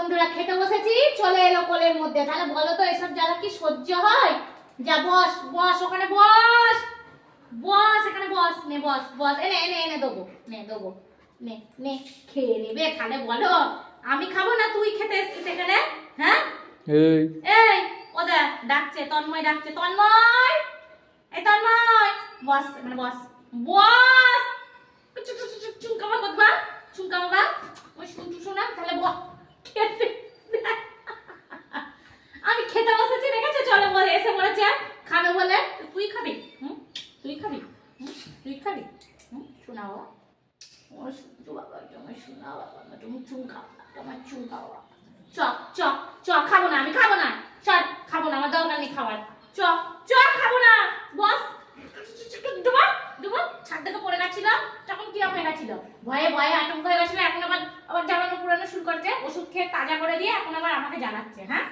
বন্ধুরা খেতে বসেছি, চলে এলো কোলের মধ্যে। তাহলে বলো তো এসব জ্বালা কি সহ্য হয়? যা বস বস, ওখানে বস বস, এখানে বস, নে বস বস, এনে এনে এনে দেবো, নে দেবো, নে নে খেয়ে নেবে। তাহলে বলো আমি খাবো না, তুই খেতে এসছিস এখানে? হ্যাঁ এই এই ওদা ডাকছে, তন্ময় ডাকছে, তন্ময় এই তন্ময় বস, মানে বস বস, চুমকামা করবা, চুমকামা ওই শোনা। তাহলে খেতে আমি খেতে বসেছি, দেখেছো? চলো বলে এসে বলেছে খাবে বলে। তুই খাবি? তুই খাবি? তুই খাবি? শোনা বাবা, ও শুনছো বাবা, তোমার শোনা বাবা, তুমি চুম খাও, তোমার চুম খাও। চ চ চ, খাবো না, আমি খাবো না, চল খাবো না, আমার দরকার নেই খাবার। চ চ, খাবো না বস। দেবো দেবো, ছাদ থেকে পড়ে গেছিল তখন কি হয়ে গেছিল, ভয়ে ভয়ে আতঙ্ক হয়ে গেছিল। এখন আবার আবার জ্বালানো পুরানো শুরু করছে, ওষুধ খেয়ে তাজা করে দিয়ে এখন আবার আমাকে জ্বালাচ্ছে। হ্যাঁ